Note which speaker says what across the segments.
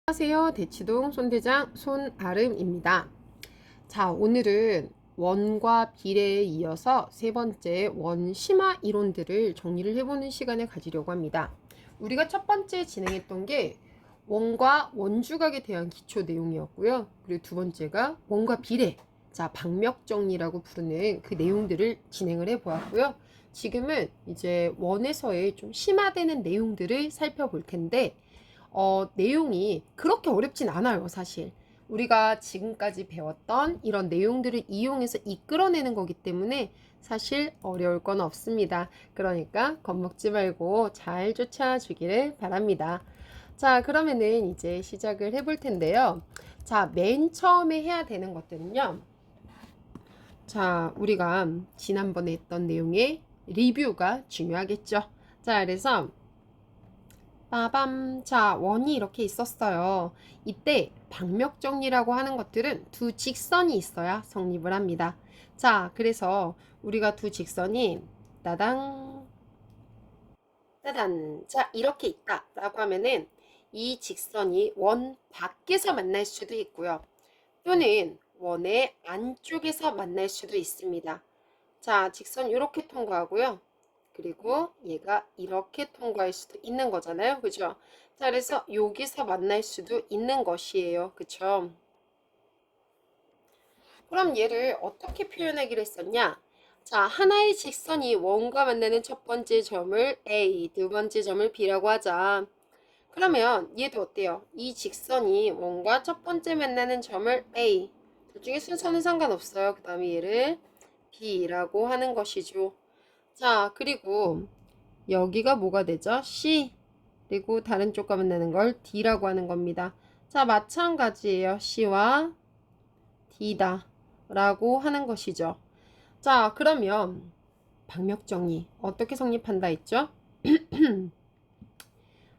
Speaker 1: 안녕하세요. 대치동 손대장 손아름입니다. 자, 오늘은 원과 비례에 이어서 세 번째 원심화 이론들을 정리를 해보는 시간을 가지려고 합니다. 우리가 첫 번째 진행했던 게 원과 원주각에 대한 기초 내용이었고요. 그리고 두 번째가 원과 비례, 자, 방맥정리라고 부르는 그 내용들을 진행을 해보았고요. 지금은 이제 원에서의 좀 심화되는 내용들을 살펴볼 텐데 내용이 그렇게 어렵진 않아요, 사실. 우리가 지금까지 배웠던 이런 내용들을 이용해서 이끌어내는 거기 때문에 사실 어려울 건 없습니다. 그러니까 겁먹지 말고 잘 쫓아주기를 바랍니다. 자, 그러면은 이제 시작을 해볼 텐데요. 자, 맨 처음에 해야 되는 것들은요. 자, 우리가 지난번에 했던 내용의 리뷰가 중요하겠죠. 자, 그래서 빠밤. 자, 원이 이렇게 있었어요. 이때 방맥정리라고 하는 것들은 두 직선이 있어야 성립을 합니다. 자, 그래서 우리가 두 직선이 따당 따단 자 이렇게 있다 라고 하면은 이 직선이 원 밖에서 만날 수도 있고요. 또는 원의 안쪽에서 만날 수도 있습니다. 자, 직선 이렇게 통과하고요. 그리고 얘가 이렇게 통과할 수도 있는 거잖아요. 그죠? 자, 그래서 여기서 만날 수도 있는 것이에요. 그쵸? 그럼 얘를 어떻게 표현하기로 했었냐? 자, 하나의 직선이 원과 만나는 첫 번째 점을 A, 두 번째 점을 B라고 하자. 그러면 얘도 어때요? 이 직선이 원과 첫 번째 만나는 점을 A, 둘 중에 순서는 상관없어요. 그 다음에 얘를 B라고 하는 것이죠. 자, 그리고 여기가 뭐가 되죠? C. 그리고 다른 쪽과 만나는 걸 D라고 하는 겁니다. 자, 마찬가지예요. C와 D다 라고 하는 것이죠. 자, 그러면 방맥정리 어떻게 성립한다 했죠?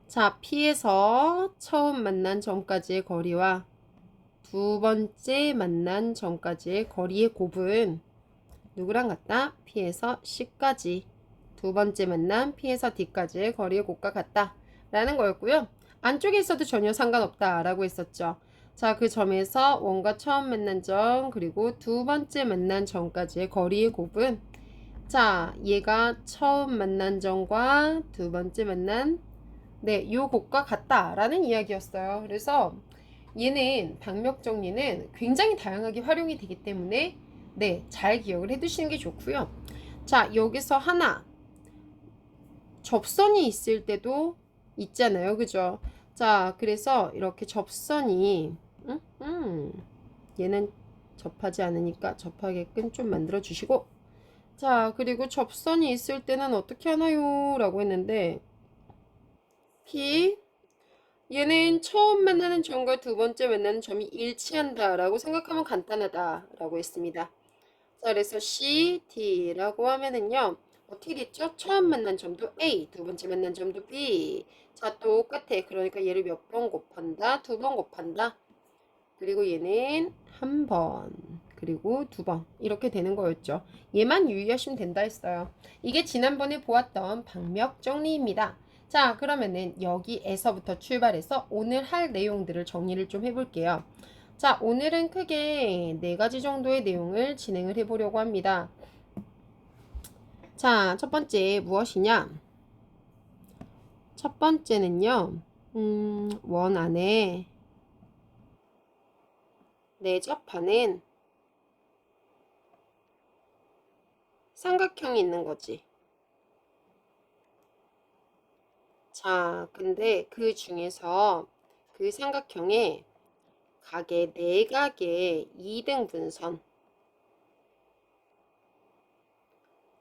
Speaker 1: 자, P에서 처음 만난 점까지의 거리와 두 번째 만난 점까지의 거리의 곱은 누구랑 같다? P에서 C까지 두 번째 만남 P에서 D까지의 거리의 곱과 같다 라는 거였고요. 안쪽에 있어도 전혀 상관없다 라고 했었죠. 자, 그 점에서 원과 처음 만난 점 그리고 두 번째 만난 점까지의 거리의 곱은 자, 얘가 처음 만난 점과 두 번째 만난 요 곱과 같다 라는 이야기였어요. 그래서 얘는 방맥정리는 굉장히 다양하게 활용이 되기 때문에 잘 기억을 해두시는 게 좋고요. 자, 여기서 하나 접선이 있을 때도 있잖아요. 그죠? 자, 그래서 이렇게 접선이 얘는 접하지 않으니까 접하게끔 좀 만들어 주시고 자, 그리고 접선이 있을 때는 어떻게 하나요? 라고 했는데 P 얘는 처음 만나는 점과 두 번째 만나는 점이 일치한다 라고 생각하면 간단하다 라고 했습니다. 자, 그래서 C, D라고 하면은요. 어떻게 됐죠? 처음 만난 점도 A, 두 번째 만난 점도 B. 자, 똑같아. 그러니까 얘를 몇 번 곱한다? 두 번 곱한다. 그리고 얘는 한 번, 그리고 두 번. 이렇게 되는 거였죠. 얘만 유의하시면 된다 했어요. 이게 지난번에 보았던 방맥 정리입니다. 자, 그러면은 여기에서부터 출발해서 오늘 할 내용들을 정리를 좀 해볼게요. 자, 오늘은 크게 4가지 정도의 내용을 진행을 해보려고 합니다. 자, 첫 번째 무엇이냐? 첫 번째는요, 원 안에 내접하는 삼각형이 있는 거지. 자, 근데 그 중에서 그 삼각형에 각의 내각의 2등분선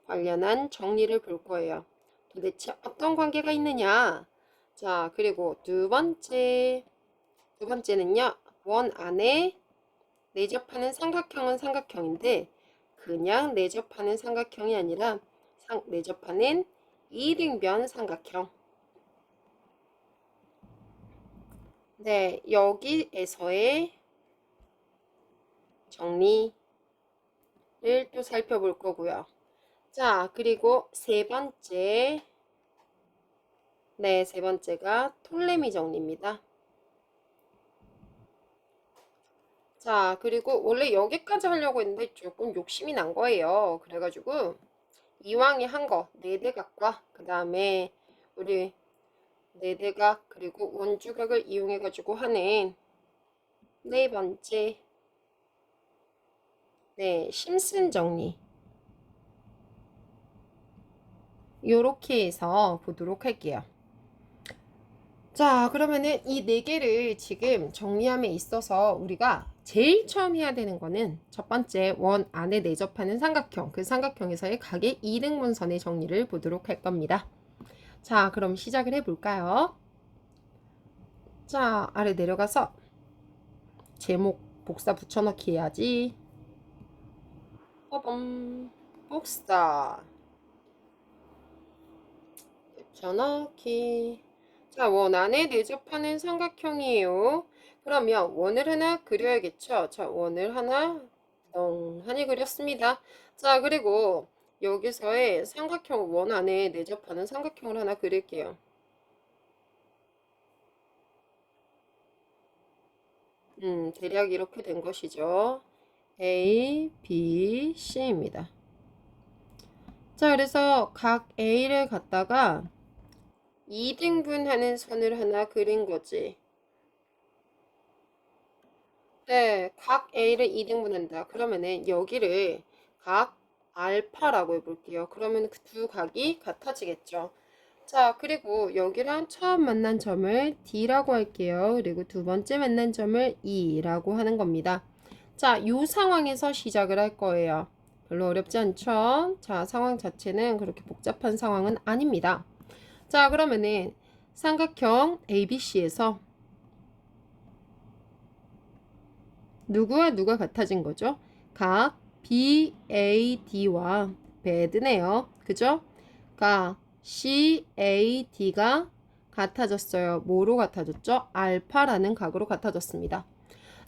Speaker 1: 관련한 정리를 볼 거예요. 도대체 어떤 관계가 있느냐? 자, 그리고 두 번째는요. 원 안에 내접하는 삼각형은 삼각형인데 그냥 내접하는 삼각형이 아니라 내접하는 이등변 삼각형. 네, 여기에서의 정리를 또 살펴볼 거고요. 자, 그리고 세 번째가 톨레미 정리입니다. 자, 그리고 원래 여기까지 하려고 했는데 조금 욕심이 난 거예요. 그래가지고 이왕에 한 거, 네대각과 그 다음에 우리 네대각 그리고 원주각을 이용해가지고 하는 네 번째, 네, 심슨 정리. 요렇게 해서 보도록 할게요. 자, 그러면은 이 네 개를 지금 정리함에 있어서 우리가 제일 처음 해야 되는 거는 첫 번째 원 안에 내접하는 삼각형, 그 삼각형에서의 각의 이등분선의 정리를 보도록 할 겁니다. 자, 그럼 시작을 해볼까요? 자, 아래 내려가서 제목 복사 붙여넣기 해야지. 빠밤, 복사 붙여넣기. 자, 원 안에 내접하는 삼각형이에요. 그러면 원을 하나 그려야겠죠? 자, 원을 하나 덩하니 그렸습니다. 자, 그리고 여기서의 삼각형, 원 안에 내접하는 삼각형을 하나 그릴게요. 대략 이렇게 된 것이죠. A, B, C입니다. 자, 그래서 각 A를 갖다가 2등분하는 선을 하나 그린 거지. 네, 각 A를 2등분한다. 그러면은 여기를 각 알파라고 해볼게요. 그러면 그 두 각이 같아지겠죠. 자, 그리고 여기랑 처음 만난 점을 D라고 할게요. 그리고 두 번째 만난 점을 E라고 하는 겁니다. 자, 이 상황에서 시작을 할 거예요. 별로 어렵지 않죠? 자, 상황 자체는 그렇게 복잡한 상황은 아닙니다. 자, 그러면은 삼각형 ABC에서 누구와 누가 같아진 거죠? 각 BAD와 배드네요. 그죠? 각 CAD가 같아졌어요. 뭐로 같아졌죠? 알파라는 각으로 같아졌습니다.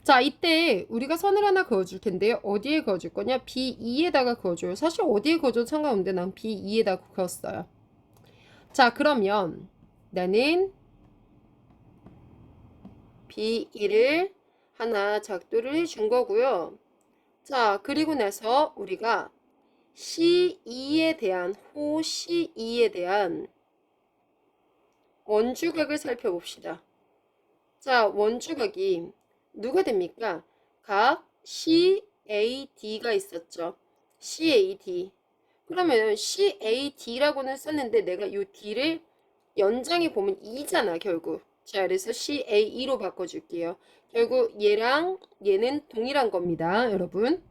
Speaker 1: 자, 이때 우리가 선을 하나 그어줄 텐데요. 어디에 그어줄 거냐? B2에다가 그어줘요. 사실 어디에 그어줘도 상관없는데 난 B2에다가 그었어요. 자, 그러면 나는 B1을 하나 작도를 해준 거고요. 자, 그리고 나서 우리가 C2에 대한 C2에 대한 원주각을 살펴봅시다. 자, 원주각이 누가 됩니까? 각 CAD가 있었죠. CAD. 그러면 CAD라고는 썼는데 내가 이 D를 연장해 보면 2잖아, 결국. 자, 그래서 CA2로 바꿔줄게요. 결국 얘랑 얘는 동일한 겁니다, 여러분.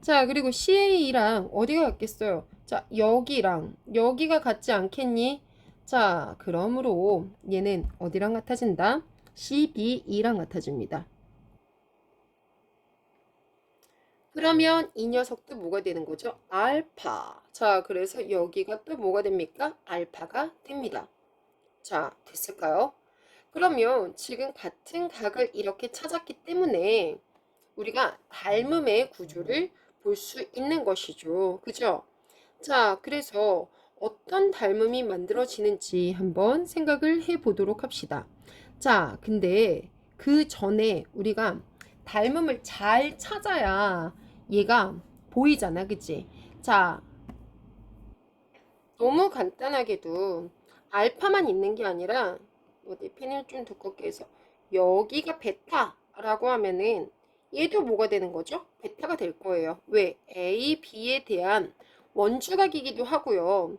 Speaker 1: 자, 그리고 CA랑 어디가 같겠어요? 자, 여기랑 여기가 같지 않겠니? 자, 그러므로 얘는 어디랑 같아진다? CB2랑 같아집니다. 그러면 이 녀석도 뭐가 되는 거죠? 알파. 자, 그래서 여기가 또 뭐가 됩니까? 알파가 됩니다. 자, 됐을까요? 그러면 지금 같은 각을 이렇게 찾았기 때문에 우리가 닮음의 구조를 볼 수 있는 것이죠. 그죠? 자, 그래서 어떤 닮음이 만들어지는지 한번 생각을 해 보도록 합시다. 자, 근데 그 전에 우리가 닮음을 잘 찾아야 얘가 보이잖아. 그치? 자, 너무 간단하게도 알파만 있는 게 아니라 어디 펜을 좀 두껍게 해서 여기가 베타라고 하면은 얘도 뭐가 되는 거죠? 베타가 될 거예요. 왜? A, B에 대한 원주각이기도 하고요.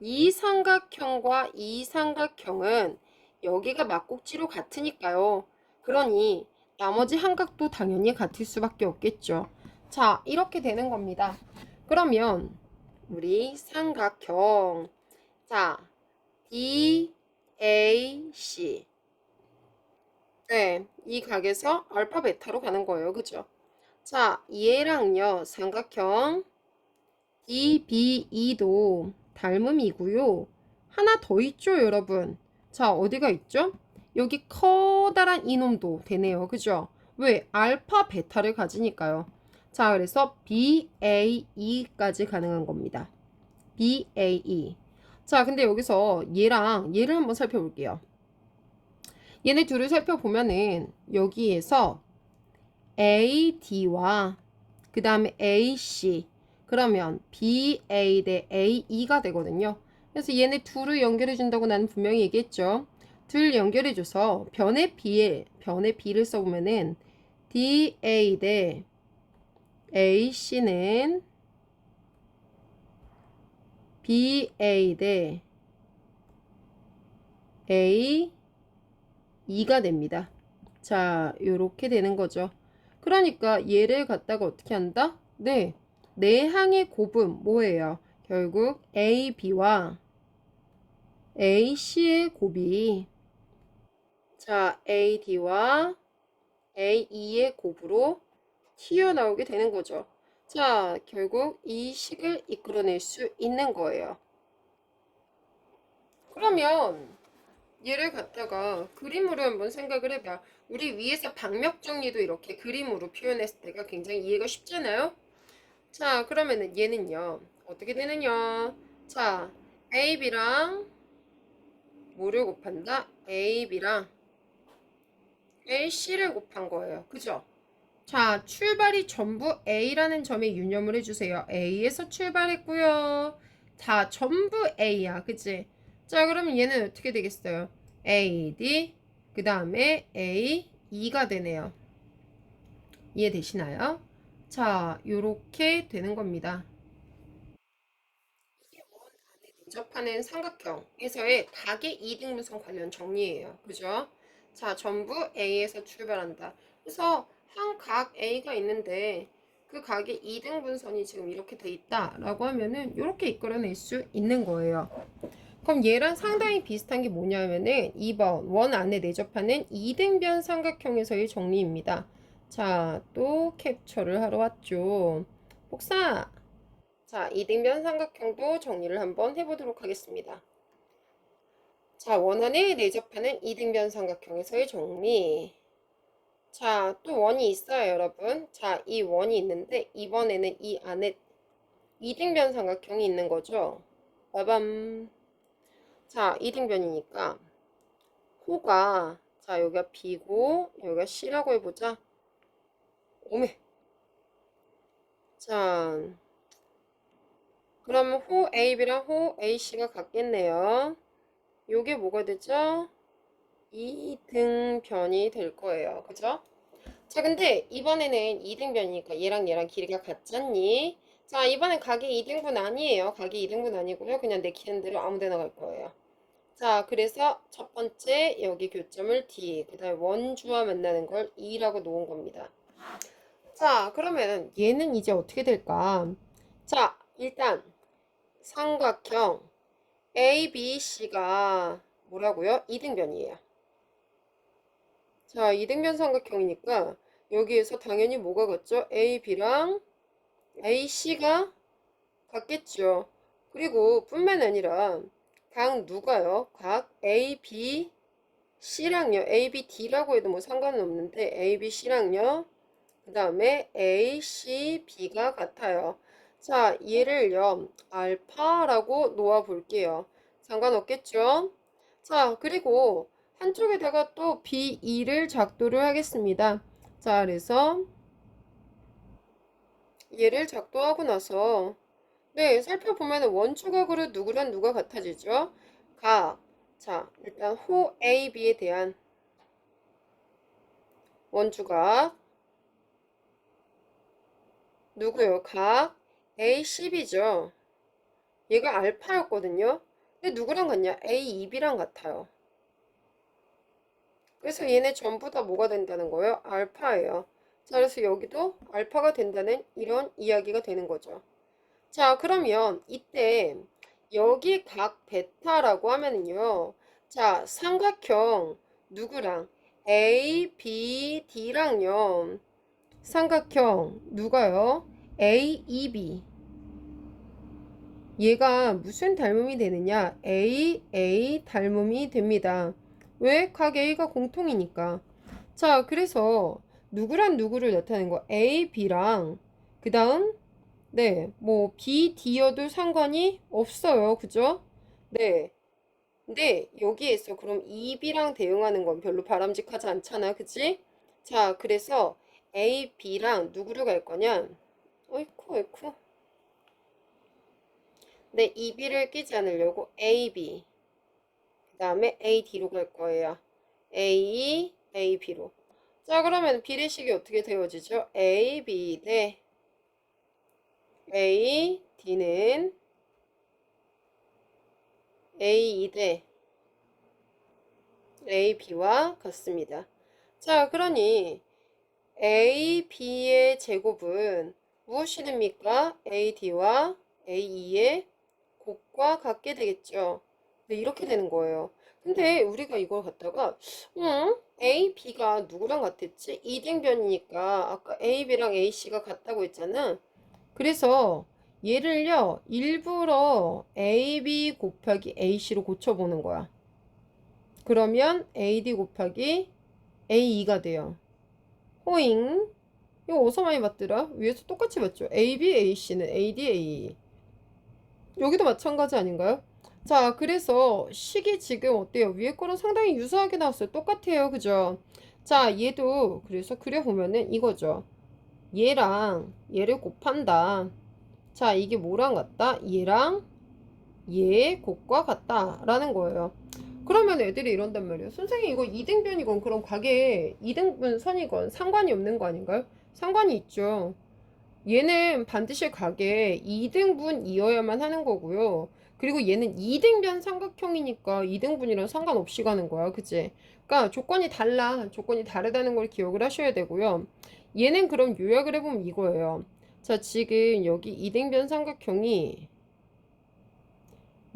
Speaker 1: 이 삼각형과 이 삼각형은 여기가 막꼭지로 같으니까요. 그러니 나머지 한 각도 당연히 같을 수밖에 없겠죠. 자, 이렇게 되는 겁니다. 그러면 우리 삼각형 자 DAC 네, 이 각에서 알파 베타로 가는 거예요. 그죠? 자, 얘랑요 삼각형 DBE도 닮음이고요. 하나 더 있죠, 여러분. 자, 어디가 있죠? 여기 커다란 이놈도 되네요. 그죠? 왜? 알파 베타를 가지니까요. 자, 그래서 BAE까지 가능한 겁니다. BAE. 자, 근데 여기서 얘랑 얘를 한번 살펴볼게요. 얘네 둘을 살펴보면은 여기에서 AD와 그 다음에 AC 그러면 BA 대 AE가 되거든요. 그래서 얘네 둘을 연결해 준다고 나는 분명히 얘기했죠. 둘 연결해 줘서 변의 B를 써보면은 DA 대 AC는 BA 대 AE가 됩니다. 자, 요렇게 되는 거죠. 그러니까 얘를 갖다가 어떻게 한다? 네, 내항의 곱은 뭐예요? 결국 AB와 AC의 곱이 자, AD와 AE의 곱으로 튀어나오게 되는 거죠. 자, 결국 이 식을 이끌어낼 수 있는 거예요. 그러면 얘를 갖다가 그림으로 한번 생각을 해봐. 우리 위에서 방역 정리도 이렇게 그림으로 표현했을 때가 굉장히 이해가 쉽잖아요. 자, 그러면은 얘는요. 어떻게 되느냐. 자, AB랑 뭐를 곱한다? AB랑 AC를 곱한 거예요. 그죠? 자, 출발이 전부 A라는 점에 유념을 해주세요. A에서 출발했고요. 자, 전부 A야. 그치? 자, 그러면 얘는 어떻게 되겠어요? AD, 그 다음에 AE가 되네요. 이해되시나요? 자, 요렇게 되는 겁니다. 이게 원 안에 근접하는 삼각형에서의 각의 이등분선 관련 정리예요. 그죠? 자, 전부 A에서 출발한다. 그래서 한 각 A가 있는데 그 각의 이등분선이 지금 이렇게 돼 있다라고 하면은 이렇게 이끌어낼 수 있는 거예요. 그럼 얘랑 상당히 비슷한 게 뭐냐면은 2번 원 안에 내접하는 이등변 삼각형에서의 정리입니다. 자, 또 캡처를 하러 왔죠. 복사! 자, 이등변 삼각형도 정리를 한번 해보도록 하겠습니다. 자, 원 안에 내접하는 이등변 삼각형에서의 정리. 자, 또 원이 있어요, 여러분. 자, 이 원이 있는데 이번에는 이 안에 이등변 삼각형이 있는 거죠. 빠밤. 자, 이등변이니까 호가 자, 여기가 B고 여기가 C라고 해보자. 오메. 자, 그러면 호 AB랑 호 AC가 같겠네요. 요게 뭐가 되죠? 이등변이 될 거예요. 그죠? 자, 근데 이번에는 이등변이니까 얘랑 길이가 같잖니? 자, 이번엔 각이 2등분 아니에요. 각이 2등분 아니고요. 그냥 내키는 대로 아무 데나 갈 거예요. 자, 그래서 첫 번째 여기 교점을 D, 그 다음에 원주와 만나는 걸 E라고 놓은 겁니다. 자, 그러면 얘는 이제 어떻게 될까? 자, 일단 삼각형 ABC가 뭐라고요? 이등변이에요. 자, 이등변 삼각형이니까 여기에서 당연히 뭐가 같죠? AB랑 AC가 같겠죠. 그리고 뿐만 아니라 각 누가요? 각 AB, C랑요. AB, D라고 해도 뭐 상관은 없는데 AB, C랑요. 그 다음에 A, C, B가 같아요. 자, 얘를요. 알파라고 놓아 볼게요. 상관없겠죠? 자, 그리고 한쪽에다가 또 B2를 작도를 하겠습니다. 자, 그래서 얘를 작도하고 나서 네, 살펴보면 원주각으로 누구랑 누가 같아지죠? 각. 자, 일단 호 A, B에 대한 원주각 누구요? 각 A, C, B죠. 얘가 알파였거든요. 근데 누구랑 같냐? A, E, B랑 같아요. 그래서 얘네 전부 다 뭐가 된다는 거예요? 알파예요. 자, 그래서 여기도 알파가 된다는 이런 이야기가 되는 거죠. 자, 그러면 이때 여기 각 베타라고 하면은요. 자, 삼각형 누구랑 A, B, D랑요. 삼각형 누가요? A, E, B. 얘가 무슨 닮음이 되느냐? A, A 닮음이 됩니다. 왜? 각 A가 공통이니까. 자, 그래서 누구랑 누구를 나타낸 거? A, B랑 그 다음 네, 뭐 B, D여도 상관이 없어요. 그죠? 네. 근데 여기에서 그럼 2B랑 대응하는 건 별로 바람직하지 않잖아. 그치? 자, 그래서 A, B랑 누구를 갈 거냐? 어이쿠, 어이쿠. 네, 이 B를 끼지 않으려고 A, B. 그 다음에 A, D로 갈 거예요. A, A, B로. 자, 그러면 비례식이 어떻게 되어지죠? A, B 대 A, D는 A, 2 대 A, B와 같습니다. 자, 그러니 A, B의 제곱은 무엇이 됩니까? A, D와 A, 2의 곱과 같게 되겠죠. 네, 이렇게 되는 거예요. 근데 우리가 이걸 갖다가 A, B가 누구랑 같았지? 이등변이니까 아까 A, B랑 A, C가 같다고 했잖아. 그래서 얘를요 일부러 AB 곱하기 AC로 고쳐보는 거야. 그러면 AD 곱하기 A2가 돼요. 호잉. 이거 어디서 많이 봤더라? 위에서 똑같이 봤죠? AB, AC는 AD, AE. 여기도 마찬가지 아닌가요? 자, 그래서 식이 지금 어때요? 위에 거랑 상당히 유사하게 나왔어요. 똑같아요. 그죠? 자, 얘도 그래서 그려보면은 이거죠. 얘랑 얘를 곱한다. 자, 이게 뭐랑 같다? 얘랑 얘의 곱과 같다라는 거예요. 그러면 애들이 이런단 말이에요. 선생님 이거 이등변이건 그럼 가게 이등분 선이건 상관이 없는 거 아닌가요? 상관이 있죠. 얘는 반드시 가게 2등분이어야만 하는 거고요. 그리고 얘는 2등변 삼각형이니까 2등분이랑 상관없이 가는 거야. 그치? 그러니까 조건이 달라. 조건이 다르다는 걸 기억을 하셔야 되고요. 얘는 그럼 요약을 해보면 이거예요. 자, 지금 여기 2등변 삼각형이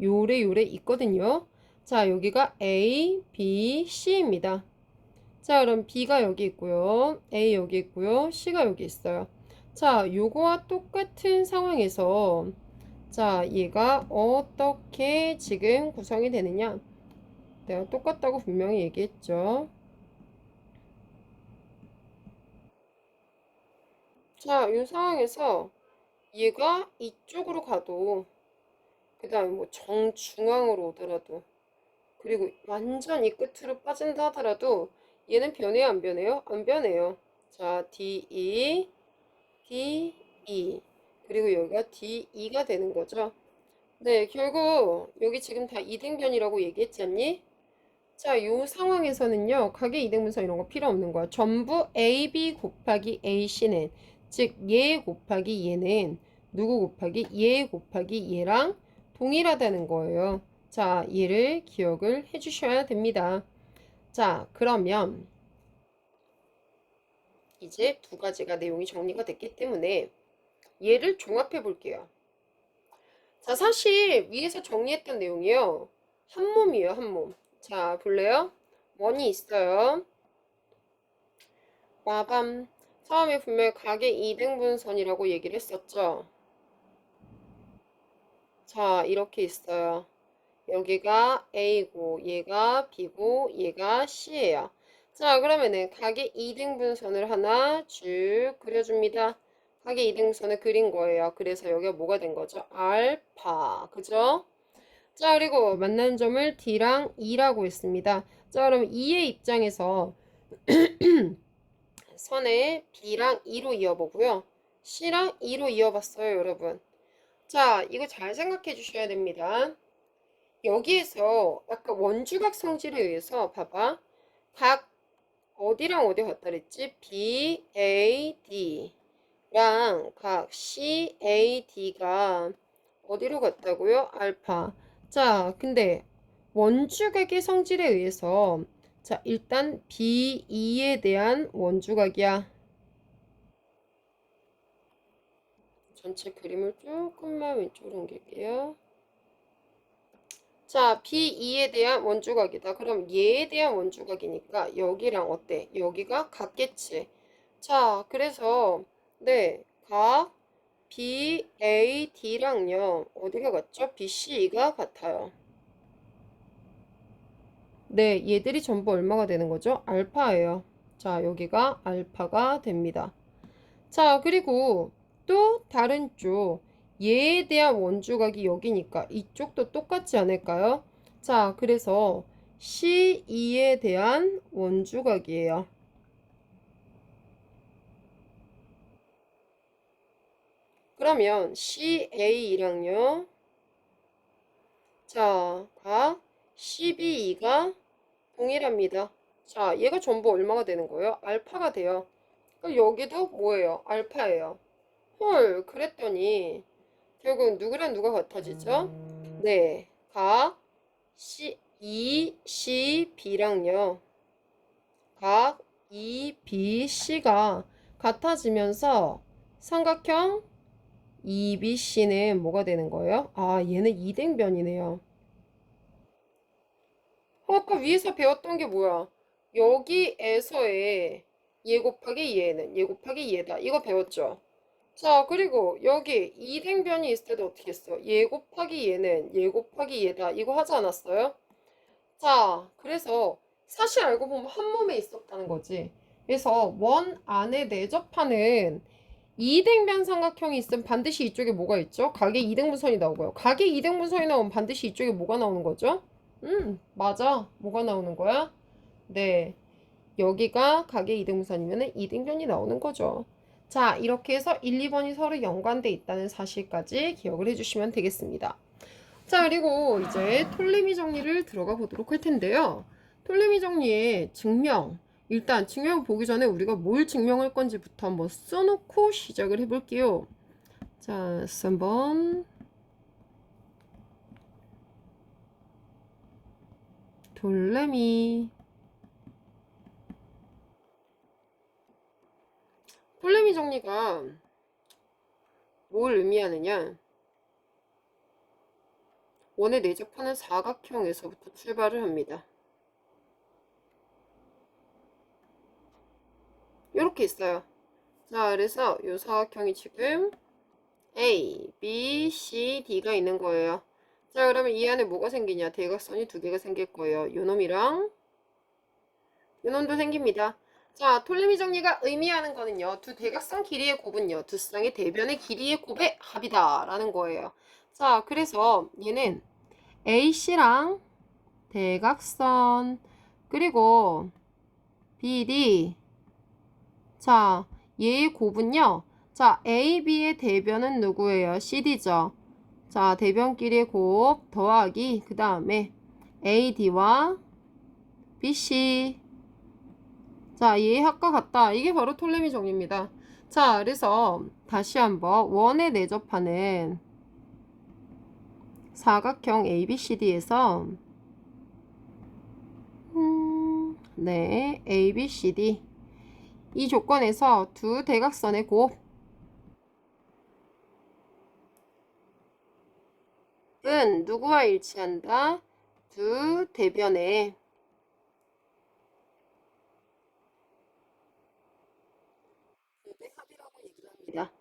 Speaker 1: 요래 있거든요. 자, 여기가 A, B, C입니다. 자, 그럼 B가 여기 있고요. A 여기 있고요. C가 여기 있어요. 자, 요거와 똑같은 상황에서 자, 얘가 어떻게 지금 구성이 되느냐? 내가 똑같다고 분명히 얘기했죠. 자, 이 상황에서 얘가 이쪽으로 가도 그 다음에 뭐 정중앙으로 오더라도 그리고 완전 이 끝으로 빠진다 하더라도 얘는 변해요, 안 변해요? 안 변해요. 자, D2, D2 그리고 여기가 D2가 되는 거죠. 네, 결국 여기 지금 다 이등변이라고 얘기했잖니? 자, 요 상황에서는요, 가계 이등분선 이런 거 필요 없는 거야. 전부 AB 곱하기 AC는, 즉, 얘 곱하기 얘는 누구 곱하기 얘 곱하기 얘랑 동일하다는 거예요. 자, 얘를 기억을 해주셔야 됩니다. 자, 그러면 이제 두 가지가 내용이 정리가 됐기 때문에 얘를 종합해 볼게요. 자, 사실 위에서 정리했던 내용이요. 한 몸이에요, 한 몸. 자, 볼래요? 원이 있어요. 와밤. 처음에 분명히 가계 2등분선이라고 얘기를 했었죠. 자, 이렇게 있어요. 여기가 A고, 얘가 B고, 얘가 C예요. 자, 그러면은 가계 2등분선을 하나 쭉 그려줍니다. 가계 2등분선을 그린 거예요. 그래서 여기가 뭐가 된 거죠? 알파. 그죠? 자, 그리고 만나는 점을 D랑 E라고 했습니다. 자, 그럼 E의 입장에서 선에 B랑 E로 이어보고요. C랑 E로 이어봤어요, 여러분. 자, 이거 잘 생각해 주셔야 됩니다. 여기에서 아까 원주각 성질에 의해서 봐봐. 각 어디랑 어디 같다 그랬지? B, A, D랑 각 C, A, D가 어디로 갔다고요? 알파. 자, 근데 원주각의 성질에 의해서 자, 일단 B2에 대한 원주각이야. 전체 그림을 조금만 왼쪽으로 옮길게요. 자, B2에 대한 원주각이다. 그럼 얘에 대한 원주각이니까 여기랑 어때? 여기가 같겠지. 자, 그래서 네, 각 BAD랑요. 어디가 같죠? BC가 같아요. 네, 얘들이 전부 얼마가 되는 거죠? 알파예요. 자, 여기가 알파가 됩니다. 자, 그리고 또 다른 쪽 얘에 대한 원주각이 여기니까 이쪽도 똑같지 않을까요? 자, 그래서 C2에 대한 원주각이에요. 그러면 CA이랑요. 자, 각 CBE가 동일합니다. 자, 얘가 전부 얼마가 되는 거예요? 알파가 돼요. 그럼 여기도 뭐예요? 알파예요. 헐, 그랬더니 결국 누구랑 누가 같아지죠? 네, 각 ECB랑요. 각 EBC가 같아지면서 삼각형 EBC는 뭐가 되는 거예요? 아, 얘는 이등변이네요. 아까 위에서 배웠던 게 뭐야? 여기에서의 얘 곱하기 얘는 얘 곱하기 얘다. 이거 배웠죠? 자, 그리고 여기 이등변이 있을 때도 어떻게 했어? 얘 곱하기 얘는 얘 곱하기 얘다. 이거 하지 않았어요? 자, 그래서 사실 알고 보면 한 몸에 있었다는 거지. 그래서 원 안에 내접하는 이등변 삼각형이 있으면 반드시 이쪽에 뭐가 있죠? 각의 이등분선이 나오고요. 각의 이등분선이 나오면 반드시 이쪽에 뭐가 나오는 거죠? 맞아. 뭐가 나오는 거야? 네. 여기가 각의 이등분선이면 이등변이 나오는 거죠. 자, 이렇게 해서 1, 2번이 서로 연관돼 있다는 사실까지 기억을 해주시면 되겠습니다. 자, 그리고 이제 톨레미 정리를 들어가 보도록 할 텐데요. 톨레미 정리의 증명. 일단 증명 보기 전에 우리가 뭘 증명할 건지부터 한번 써놓고 시작을 해볼게요. 자, 3번. 톨레미. 톨레미 정리가 뭘 의미하느냐? 원에 내접하는 사각형에서부터 출발을 합니다. 이렇게 있어요. 자, 그래서 이 사각형이 지금 A, B, C, D가 있는 거예요. 자, 그러면 이 안에 뭐가 생기냐? 대각선이 두 개가 생길 거예요. 요 놈이랑 요 놈도 생깁니다. 자, 톨레미 정리가 의미하는 거는요. 두 대각선 길이의 곱은요. 두 쌍의 대변의 길이의 곱의 합이다 라는 거예요. 자, 그래서 얘는 AC랑 대각선 그리고 BD 자, 얘의 곱은요. 자, AB의 대변은 누구예요? CD죠. 자, 대변끼리의 곱 더하기 그 다음에 AD와 BC 자, 얘의 합과 같다. 이게 바로 톨레미 정리입니다. 자, 그래서 다시 한번 원에 내접하는 사각형 ABCD에서 네, ABCD 이 조건에서 두 대각선의 곱은 누구와 일치한다? 두 대변의 합이라고 얘기를 합니다.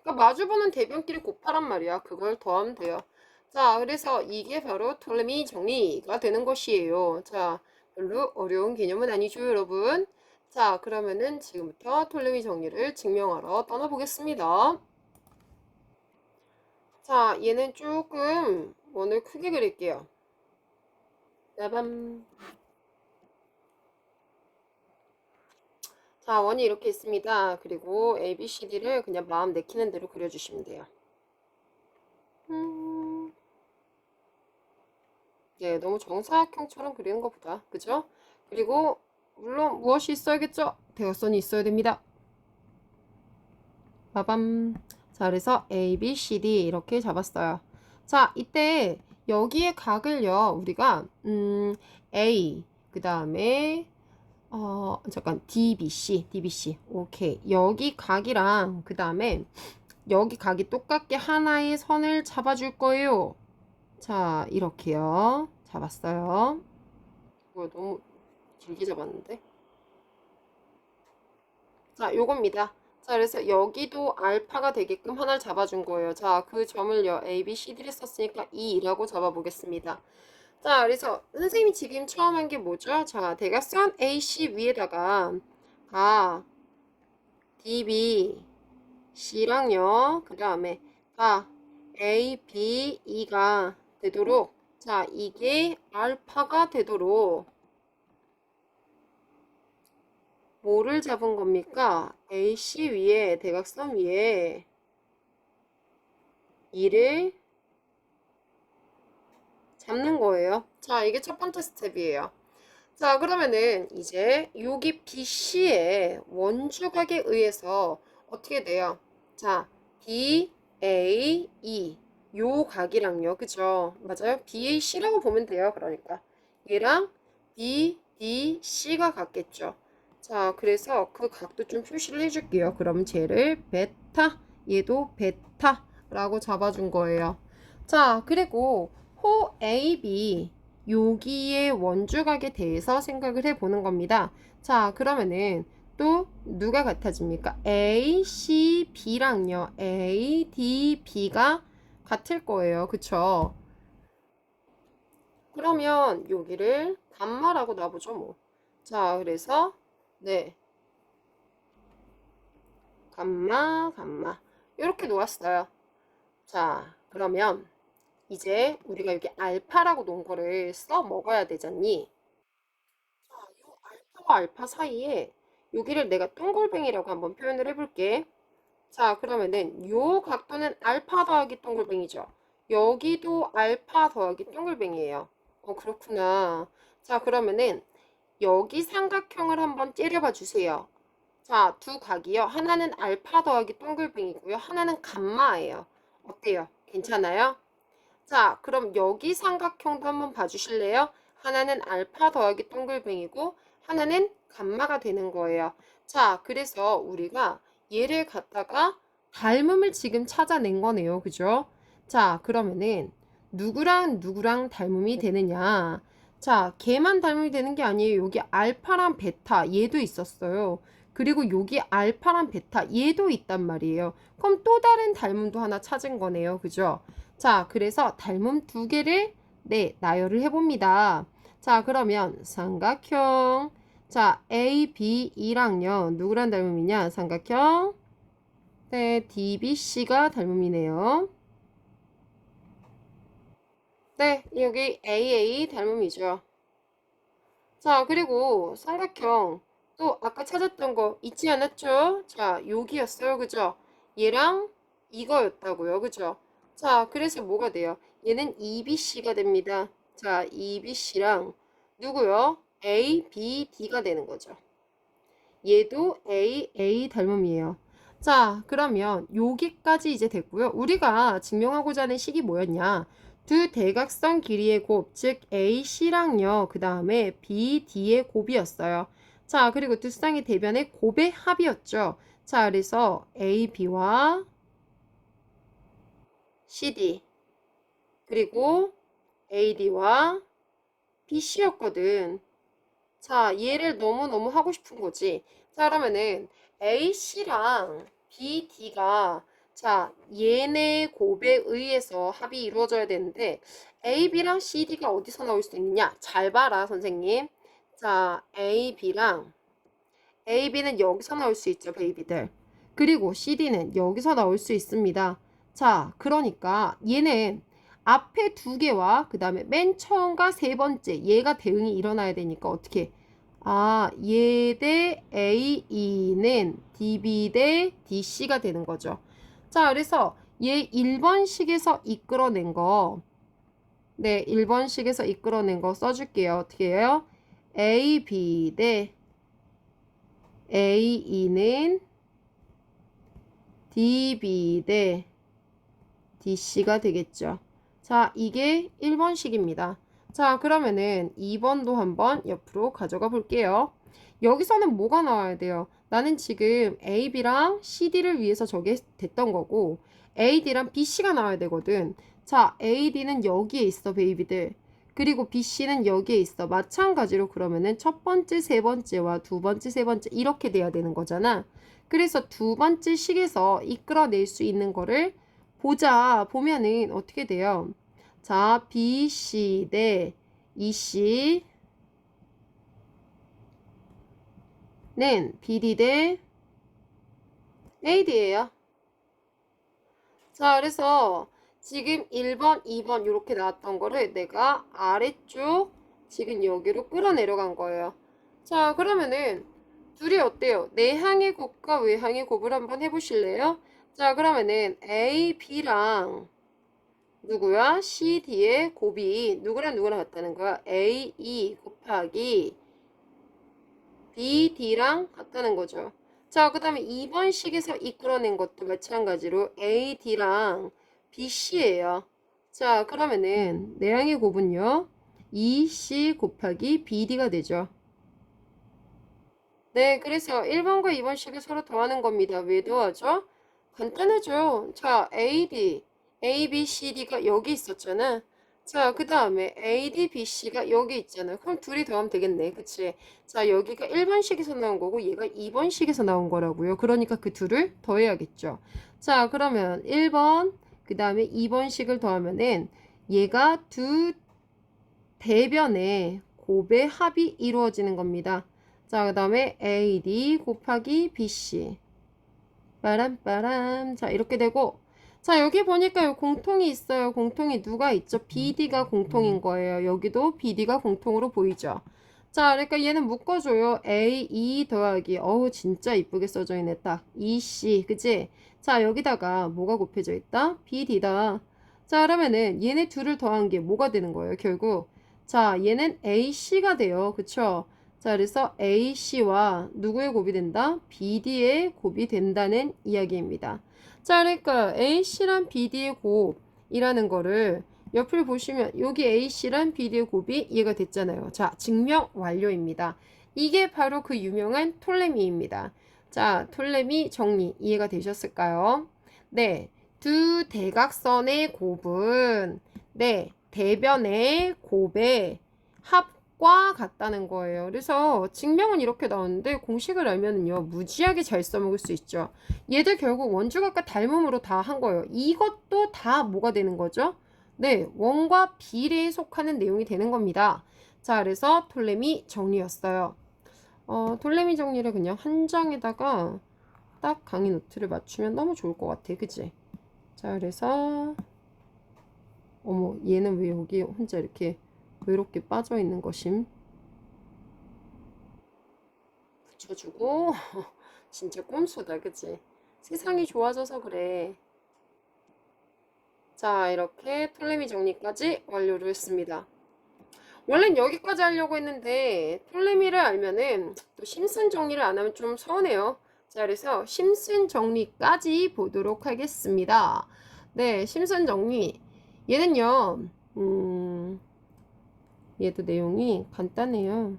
Speaker 1: 그러니까 마주보는 대변끼리 곱하란 말이야. 그걸 더하면 돼요. 자, 그래서 이게 바로 톨레미 정리가 되는 것이에요. 자, 별로 어려운 개념은 아니죠, 여러분. 자, 그러면은 지금부터 톨레미 정리를 증명하러 떠나보겠습니다. 자, 얘는 조금 원을 크게 그릴게요. 빠밤. 자, 원이 이렇게 있습니다. 그리고 ABCD를 그냥 마음 내키는 대로 그려주시면 돼요. 네, 너무 정사각형처럼 그리는 것보다, 그죠? 그리고 물론 무엇이 있어야겠죠? 대각선이 있어야 됩니다. 빠밤. 자, 그래서 A, B, C, D 이렇게 잡았어요. 자, 이때 여기에 각을요, 우리가 A 그 다음에 잠깐 DBC 오케이. 여기 각이랑 그 다음에 여기 각이 똑같게 하나의 선을 잡아줄 거예요. 자, 이렇게요. 잡았어요. 뭐야, 너무 길게 잡았는데? 자, 요겁니다. 자, 그래서 여기도 알파가 되게끔 하나를 잡아준 거예요. 자, 그 점을요, A, B, C, D를 썼으니까 2라고 잡아보겠습니다. 자, 그래서 선생님이 지금 처음 한 게 뭐죠? 자, 대각선 AC 위에다가 가 DB, C랑요, 그 다음에 가 A, B, E가 되도록 자, 이게 알파가 되도록 뭐를 잡은 겁니까? AC 위에, 대각선 위에 2를 잡는 거예요. 자, 이게 첫 번째 스텝이에요. 자, 그러면은 이제 여기 BC의 원주각에 의해서 어떻게 돼요? 자, BAE 요 각이랑요. 그죠? 맞아요? BAC라고 보면 돼요. 그러니까 얘랑 BDC가 같겠죠. 자, 그래서 그 각도 좀 표시를 해줄게요. 그럼 쟤를 베타, 얘도 베타라고 잡아준 거예요. 자, 그리고 호 AB 여기에 원주각에 대해서 생각을 해보는 겁니다. 자, 그러면은 또 누가 같아집니까? A, C, B랑요. A, D, B가 같을 거예요. 그쵸? 그러면 여기를 감마라고 놔보죠, 뭐. 자, 그래서 네, 감마, 감마. 이렇게 놓았어요. 자, 그러면 이제 우리가 여기 알파라고 놓은 거를 써 먹어야 되잖니? 자, 요 알파와 알파 사이에 여기를 내가 동글뱅이라고 한번 표현을 해볼게. 자, 그러면은 요 각도는 알파 더하기 동글뱅이죠. 여기도 알파 더하기 동글뱅이에요. 그렇구나. 자, 그러면은 여기 삼각형을 한번 째려봐 주세요. 자, 두 각이요. 하나는 알파 더하기 동글뱅이고요. 하나는 감마예요. 어때요? 괜찮아요? 자, 그럼 여기 삼각형도 한번 봐주실래요? 하나는 알파 더하기 동글뱅이고 하나는 감마가 되는 거예요. 자, 그래서 우리가 얘를 갖다가 닮음을 지금 찾아낸 거네요. 그죠? 자, 그러면은 누구랑 누구랑 닮음이 되느냐? 자, 걔만 닮음이 되는 게 아니에요. 여기 알파랑 베타 얘도 있었어요. 그리고 여기 알파랑 베타 얘도 있단 말이에요. 그럼 또 다른 닮음도 하나 찾은 거네요. 그죠? 자, 그래서 닮음 두 개를 네, 나열을 해봅니다. 자, 그러면 삼각형. 자, A, B, E랑요. 누구랑 닮음이냐? 삼각형. 네, D, B, C가 닮음이네요. 네, 여기 AA 닮음이죠. 자, 그리고 삼각형. 또 아까 찾았던 거 잊지 않았죠? 자, 여기였어요. 그죠? 얘랑 이거였다고요. 그죠? 자, 그래서 뭐가 돼요? 얘는 EBC가 됩니다. 자, EBC랑 누구요? A, B, D가 되는 거죠. 얘도 A, A 닮음이에요. 자, 그러면 여기까지 이제 됐고요. 우리가 증명하고자 하는 식이 뭐였냐? 두 대각선 길이의 곱, 즉 AC랑요. 그 다음에 BD의 곱이었어요. 자, 그리고 두 쌍의 대변의 곱의 합이었죠. 자, 그래서 AB와 CD 그리고 AD와 BC였거든. 자, 얘를 너무너무 하고 싶은 거지. 자, 그러면은 AC랑 BD가 자, 얘네 곱에 의해서 합이 이루어져야 되는데 AB랑 CD가 어디서 나올 수 있느냐? 잘 봐라, 선생님. 자, AB는 여기서 나올 수 있죠, 베이비들. 그리고 CD는 여기서 나올 수 있습니다. 자, 그러니까 얘는 앞에 두 개와 그 다음에 맨 처음과 세 번째 얘가 대응이 일어나야 되니까 어떻게 얘 대 AE는 DB 대 DC가 되는 거죠. 자, 그래서 얘 1번식에서 이끌어낸 거 네, 1번식에서 이끌어낸 거 써줄게요. 어떻게 해요? AB 대 AE는 DB 대 DC가 되겠죠. 자, 이게 1번식입니다. 자, 그러면은 2번도 한번 옆으로 가져가 볼게요. 여기서는 뭐가 나와야 돼요? 나는 지금 AB랑 CD를 위해서 저게 됐던 거고 AD랑 BC가 나와야 되거든. 자, AD는 여기에 있어, 베이비들. 그리고 BC는 여기에 있어. 마찬가지로 그러면은 첫 번째, 세 번째와 두 번째, 세 번째 이렇게 돼야 되는 거잖아. 그래서 두 번째 식에서 이끌어낼 수 있는 거를 보면은 어떻게 돼요? 자, BC 대 EC는 BD 대 AD예요. 자, 그래서 지금 1번, 2번 이렇게 나왔던 거를 내가 아래쪽 지금 여기로 끌어내려간 거예요. 자, 그러면은 둘이 어때요? 내항의 곱과 외항의 곱을 한번 해보실래요? 자, 그러면은 A, B랑 누구야? C, D의 곱이 누구랑 누구랑 같다는 거야? A, E 곱하기 B, D랑 같다는 거죠. 자, 그 다음에 2번 식에서 이끌어낸 것도 마찬가지로 A, D랑 B, C예요. 자, 그러면은 내항의 곱은요. EC 곱하기 BD가 되죠. 네, 그래서 1번과 2번 식을 서로 더하는 겁니다. 왜 더하죠? 간단하죠. 자, AD, ABCD가 여기 있었잖아. 자, 그 다음에 ADBC가 여기 있잖아. 그럼 둘이 더하면 되겠네. 그치? 자, 여기가 1번식에서 나온 거고 얘가 2번식에서 나온 거라고요. 그러니까 그 둘을 더해야겠죠. 자, 그러면 1번, 그 다음에 2번식을 더하면은 얘가 두 대변의 곱의 합이 이루어지는 겁니다. 자, 그 다음에 AD 곱하기 BC. 빠람빠람. 자, 이렇게 되고. 자, 여기 보니까 요 공통이 있어요. 공통이 누가 있죠? BD가 공통인 거예요. 여기도 BD가 공통으로 보이죠? 자, 그러니까 얘는 묶어줘요. AE 더하기. 어우, 진짜 이쁘게 써져 있네. 딱. EC. 그치? 자, 여기다가 뭐가 곱해져 있다? BD다. 자, 그러면은 얘네 둘을 더한 게 뭐가 되는 거예요? 결국. 자, 얘는 AC가 돼요. 그쵸? 자, 그래서 AC와 누구의 곱이 된다? BD의 곱이 된다는 이야기입니다. 자, 그러니까 AC란 BD의 곱이라는 거를 옆을 보시면 여기 AC란 BD의 곱이 이해가 됐잖아요. 자, 증명 완료입니다. 이게 바로 그 유명한 톨레미입니다. 자, 톨레미 정리 이해가 되셨을까요? 네, 두 대각선의 곱은 네, 대변의 곱의 합과 같다는 거예요. 그래서 증명은 이렇게 나오는데 공식을 알면은요 무지하게 잘 써먹을 수 있죠. 얘들 결국 원주각과 닮음으로 다 한 거예요. 이것도 다 뭐가 되는 거죠? 네, 원과 비례에 속하는 내용이 되는 겁니다. 자, 그래서 톨레미 정리였어요. 톨레미 정리를 그냥 한 장에다가 딱 강의 노트를 맞추면 너무 좋을 것 같아. 그치? 자, 그래서 어머, 얘는 왜 여기 혼자 이렇게 외롭게 빠져 있는 것임? 붙여주고 진짜 꼼수다, 그치? 세상이 좋아져서 그래. 자, 이렇게 톨레미 정리까지 완료를 했습니다. 원래는 여기까지 하려고 했는데 톨레미를 알면은 또 심슨 정리를 안 하면 좀 서운해요. 자, 그래서 심슨 정리까지 보도록 하겠습니다. 네, 심슨 정리. 얘는요, 얘도 내용이 간단해요.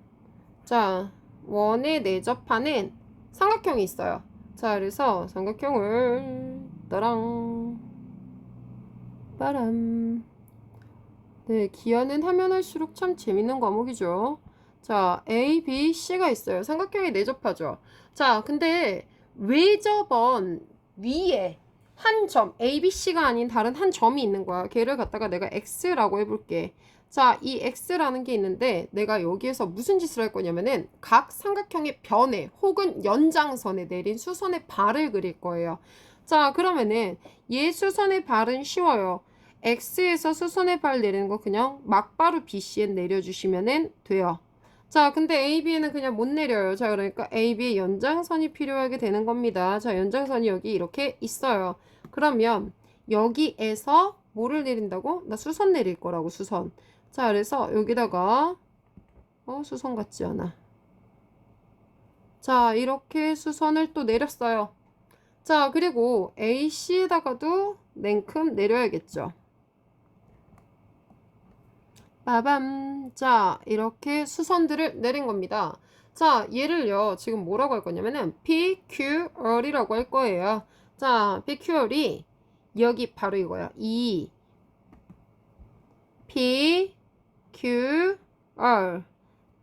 Speaker 1: 자, 원에 내접하는 삼각형이 있어요. 자, 그래서 삼각형을 따랑 빠람. 네, 기하는 하면 할수록 참 재밌는 과목이죠. 자, A, B, C가 있어요. 삼각형이 내접하죠. 자, 근데 외접원 위에 한 점, A, B, C가 아닌 다른 한 점이 있는 거야. 걔를 갖다가 내가 X라고 해볼게. 자, 이 X라는 게 있는데 내가 여기에서 무슨 짓을 할 거냐면은 각 삼각형의 변에 혹은 연장선에 내린 수선의 발을 그릴 거예요. 자, 그러면은 얘 수선의 발은 쉬워요. X에서 수선의 발 내리는 거 그냥 막바로 BC에 내려주시면 돼요. 자, 근데 AB에는 그냥 못 내려요. 자, 그러니까 AB의 연장선이 필요하게 되는 겁니다. 자, 연장선이 여기 이렇게 있어요. 그러면 여기에서 뭐를 내린다고? 나 수선 내릴 거라고, 수선. 자, 그래서 여기다가 수선 같지 않아. 자, 이렇게 수선을 또 내렸어요. 자, 그리고 AC에다가도 냉큼 내려야겠죠. 빠밤. 자, 이렇게 수선들을 내린 겁니다. 자, 얘를요, 지금 뭐라고 할 거냐면은 PQR이라고 할 거예요. 자, PQR이 여기 바로 이거야. E PQR.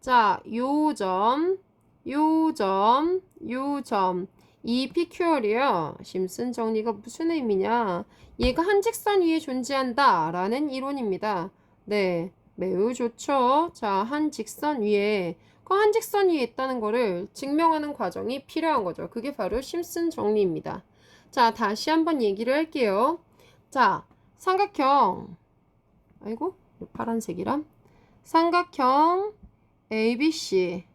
Speaker 1: 자, 요점, 요점, 요점. 이 PQR이요. 심슨 정리가 무슨 의미냐? 얘가 한 직선 위에 존재한다 라는 이론입니다. 네. 매우 좋죠. 자, 한 직선 위에, 그 한 직선 위에 있다는 거를 증명하는 과정이 필요한 거죠. 그게 바로 심슨 정리입니다. 자, 다시 한번 얘기를 할게요. 자, 삼각형, 아이고, 파란색이란? 삼각형 ABC의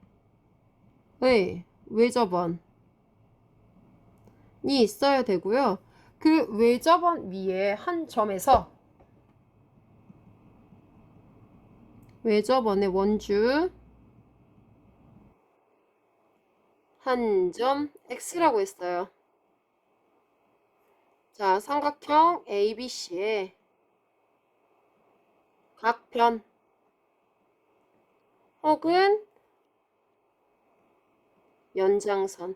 Speaker 1: 외접원이 있어야 되고요. 그 외접원 위에 한 점에서 외접원의 원주 한 점 x라고 했어요. 자, 삼각형 ABC의 각변 혹은 연장선.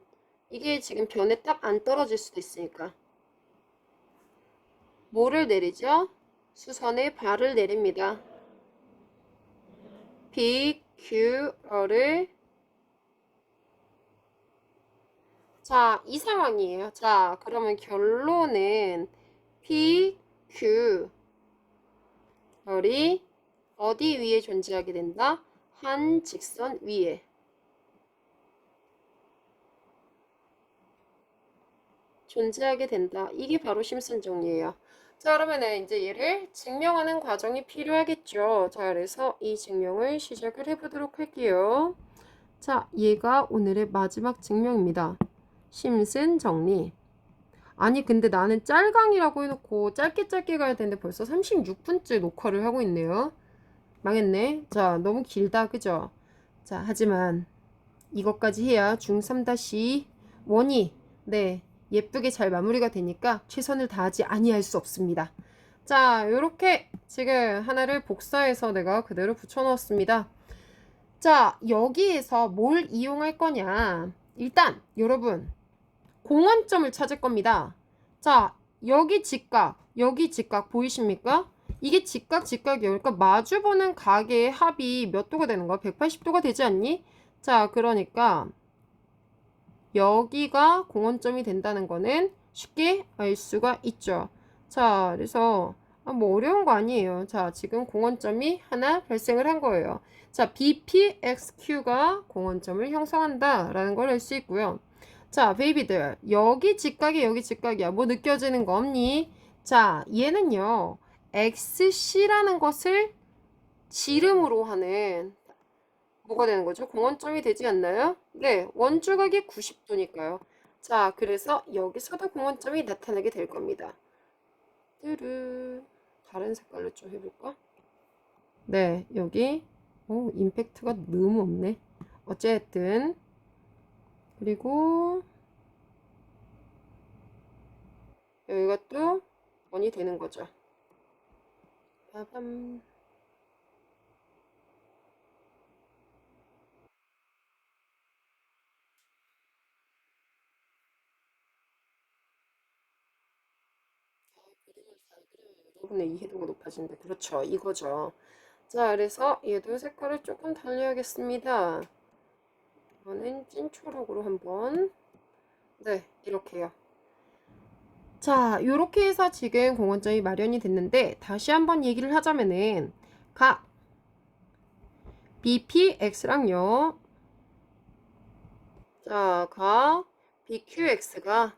Speaker 1: 이게 지금 변에 딱 안 떨어질 수도 있으니까. 뭐를 내리죠? 수선의 발을 내립니다. PQR을 자, 이 상황이에요. 자, 그러면 결론은 PQR이 어디 위에 존재하게 된다? 한 직선 위에. 존재하게 된다. 이게 바로 심슨 정리예요. 자, 그러면은 이제 얘를 증명하는 과정이 필요하겠죠. 자, 그래서 이 증명을 시작을 해보도록 할게요. 자, 얘가 오늘의 마지막 증명입니다. 심슨 정리. 아니, 근데 나는 짤강이라고 해놓고 짧게 가야 되는데 벌써 36분째 녹화를 하고 있네요. 망했네. 자, 너무 길다. 그죠? 자, 하지만 이것까지 해야 중3-1이 네, 예쁘게 잘 마무리가 되니까 최선을 다하지 아니할 수 없습니다. 자, 요렇게 지금 하나를 복사해서 내가 그대로 붙여넣었습니다. 자, 여기에서 뭘 이용할 거냐. 일단 여러분 공원점을 찾을 겁니다. 자, 여기 직각, 여기 직각 보이십니까? 이게 직각이에요. 그러니까 마주보는 각의 합이 몇 도가 되는 거야? 180도가 되지 않니? 자, 그러니까 여기가 공원점이 된다는 거는 쉽게 알 수가 있죠. 자, 그래서 뭐 어려운 거 아니에요. 자, 지금 공원점이 하나 발생을 한 거예요. 자, BPXQ가 공원점을 형성한다 라는 걸 알 수 있고요. 자, 베이비들, 여기 직각이 여기 직각이야. 뭐 느껴지는 거 없니? 자, 얘는요, XC라는 것을 지름으로 하는 뭐가 되는 거죠? 공원점이 되지 않나요? 네, 원주각이 90도니까요. 자, 그래서 여기서도 공원점이 나타나게 될 겁니다. 뚜루. 다른 색깔로 좀 해볼까? 네, 여기 임팩트가 너무 없네. 어쨌든 그리고 여기가 또 원이 되는 거죠. 빠밤. 여러분의 이해도가 높아진다. 그렇죠. 이거죠. 자, 그래서 얘도 색깔을 조금 달리하겠습니다. 이거는 찐초록으로 한번. 네, 이렇게요. 자, 요렇게 해서 지금 공원점이 마련이 됐는데 다시 한번 얘기를 하자면은 각 BPX랑요. 자, 각 BQX가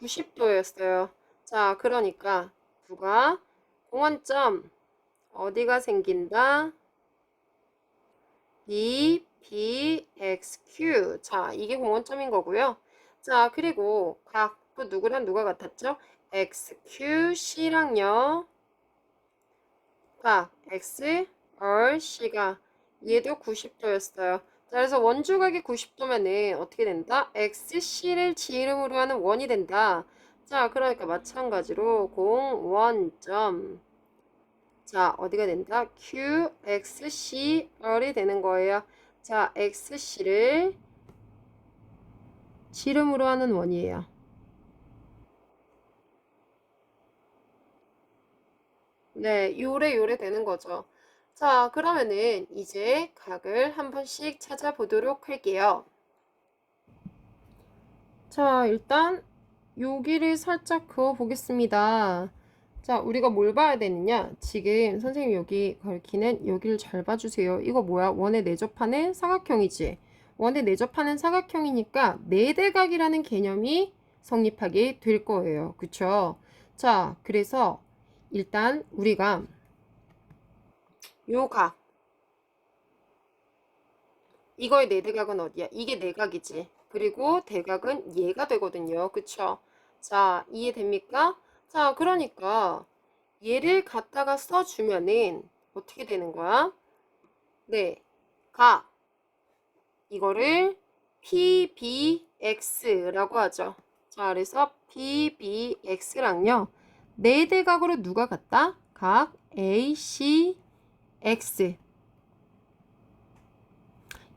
Speaker 1: 90도였어요. 자, 그러니까 부가 공원점 어디가 생긴다? BPXQ. 자, 이게 공원점인 거고요. 자, 그리고 각도 누구랑 누가 같았죠? XQC랑요. 각 X, R, C가 얘도 90도였어요. 자, 그래서 원주각이 90도면은 어떻게 된다? XC를 지름으로 하는 원이 된다. 자, 그러니까 마찬가지로 공원점. 자, 어디가 된다? QXCR이 되는 거예요. 자, XC를 지름으로 하는 원이에요. 네, 요래 되는 거죠. 자, 그러면은 이제 각을 한 번씩 찾아보도록 할게요. 자, 일단 여기를 살짝 그어 보겠습니다. 자, 우리가 뭘 봐야 되느냐? 지금 선생님 여기 가르치는 여기를 잘 봐주세요. 이거 뭐야? 원에 내접하는 사각형이지. 원에 내접하는 사각형이니까 네대각이라는 개념이 성립하게 될 거예요. 그쵸? 자, 그래서 일단 우리가 요 각, 이거의 내대각은 어디야? 이게 내각이지. 그리고 대각은 얘가 되거든요. 그쵸? 자, 이해됩니까? 자, 그러니까 얘를 갖다가 써주면은 어떻게 되는 거야? 네, 각 이거를 PBX라고 하죠. 자, 그래서 PBX랑요. 내대각으로 누가 같다? 각 ACX.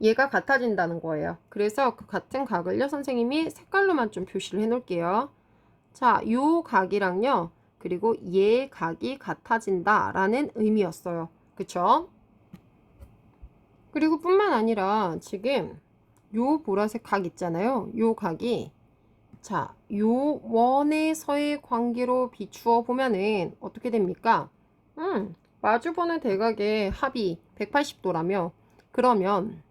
Speaker 1: 얘가 같아진다는 거예요. 그래서 그 같은 각을요, 선생님이 색깔로만 좀 표시를 해 놓을게요. 자, 요 각이랑요, 그리고 얘 각이 같아진다 라는 의미였어요. 그쵸? 그리고 뿐만 아니라 지금 요 보라색 각 있잖아요. 요 각이 자, 요 원에서의 관계로 비추어 보면은 어떻게 됩니까? 마주보는 대각의 합이 180도라며 그러면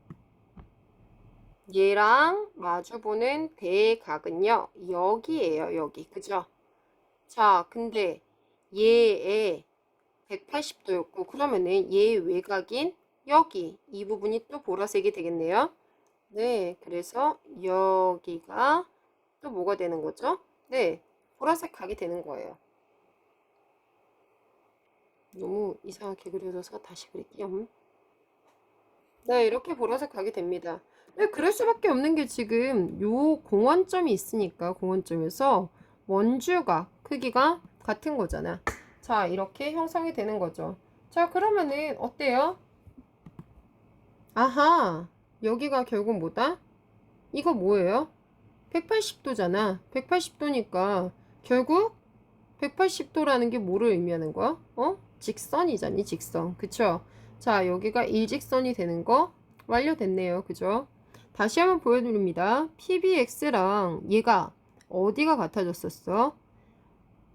Speaker 1: 얘랑 마주보는 대각은요, 여기에요, 여기. 그죠? 자, 근데 얘의 180도였고, 그러면은 얘 외곽인 여기, 이 부분이 또 보라색이 되겠네요. 네, 그래서 여기가 또 뭐가 되는 거죠? 네, 보라색 각이 되는 거예요. 너무 이상하게 그려져서 다시 그릴게요. 네, 이렇게 보라색 각이 됩니다. 네, 그럴 수밖에 없는 게 지금 요 공원점이 있으니까 공원점에서 원주각 크기가 같은 거잖아. 자, 이렇게 형성이 되는 거죠. 자, 그러면은 어때요? 아하, 여기가 결국 뭐다? 이거 뭐예요? 180도잖아. 180도니까 결국 180도라는 게 뭐를 의미하는 거야? 직선이잖니, 직선. 그쵸? 자, 여기가 일직선이 되는 거 완료됐네요. 그죠? 다시 한번 보여드립니다. PBX랑 얘가 어디가 같아졌었어?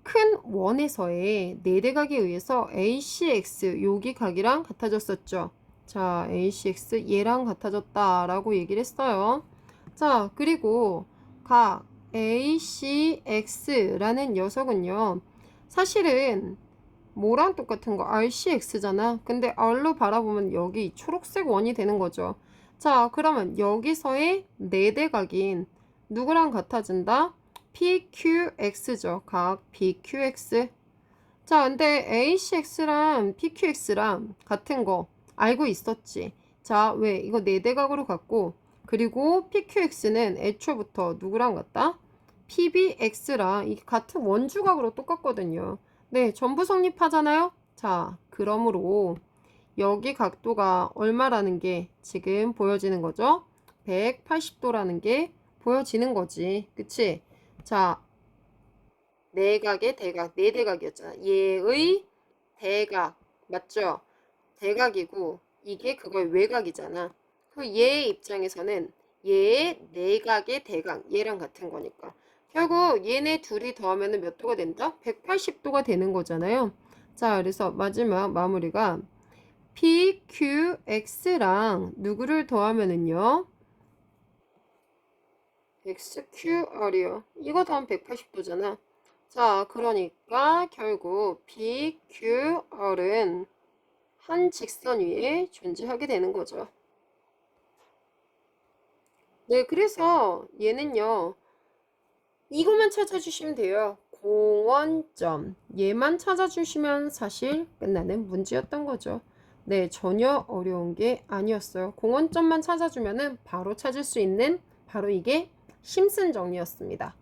Speaker 1: 큰 원에서의 내대각에 의해서 ACX 여기 각이랑 같아졌었죠. 자, ACX 얘랑 같아졌다라고 얘기를 했어요. 자, 그리고 각 ACX라는 녀석은요. 사실은 뭐랑 똑같은 거? RCX잖아. 근데 R로 바라보면 여기 초록색 원이 되는 거죠. 자, 그러면 여기서의 내대각인 누구랑 같아진다? PQX죠. 각 PQX. 자, 근데 ACX랑 PQX랑 같은 거 알고 있었지. 자, 왜? 이거 내대각으로 갖고 그리고 PQX는 애초부터 누구랑 같다? PBX랑 이 같은 원주각으로 똑같거든요. 네, 전부 성립하잖아요. 자, 그러므로 여기 각도가 얼마라는 게 지금 보여지는 거죠? 180도라는 게 보여지는 거지. 그치? 자, 내각의 대각, 내대각이었잖아. 얘의 대각, 맞죠? 대각이고 이게 그거의 외곽이잖아. 그 얘의 입장에서는 얘의 내각의 대각, 얘랑 같은 거니까. 결국 얘네 둘이 더하면 몇 도가 된다? 180도가 되는 거잖아요. 자, 그래서 마지막 마무리가 PQX랑 누구를 더하면은요? XQR이요. 이거 더하면 180도잖아. 자, 그러니까 결국 PQR은 한 직선 위에 존재하게 되는 거죠. 네, 그래서 얘는요. 이것만 찾아주시면 돼요. 공원점. 얘만 찾아주시면 사실 끝나는 문제였던 거죠. 네, 전혀 어려운 게 아니었어요. 공원점만 찾아주면은 바로 찾을 수 있는 바로 이게 심슨 정리였습니다.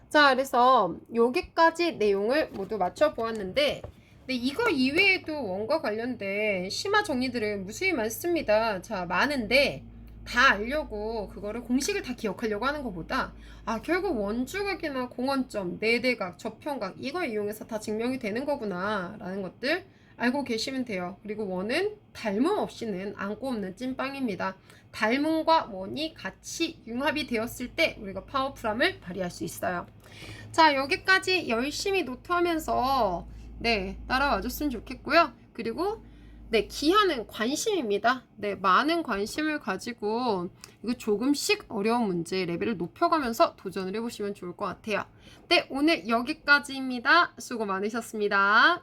Speaker 1: 자, 그래서 여기까지 내용을 모두 맞춰보았는데 네, 이거 이외에도 원과 관련된 심화 정리들은 무수히 많습니다. 자, 많은데 다 알려고 그거를 공식을 다 기억하려고 하는 것보다 결국 원주각이나 공원점, 내대각, 접평각 이거 이용해서 다 증명이 되는 거구나 라는 것들 알고 계시면 돼요. 그리고 원은 닮음 없이는 안고 없는 찐빵입니다. 닮음과 원이 같이 융합이 되었을 때 우리가 파워풀함을 발휘할 수 있어요. 자, 여기까지 열심히 노트하면서 네, 따라와 줬으면 좋겠고요. 그리고 네, 기하는 관심입니다. 네, 많은 관심을 가지고 이거 조금씩 어려운 문제 레벨을 높여가면서 도전을 해보시면 좋을 것 같아요. 네, 오늘 여기까지입니다. 수고 많으셨습니다.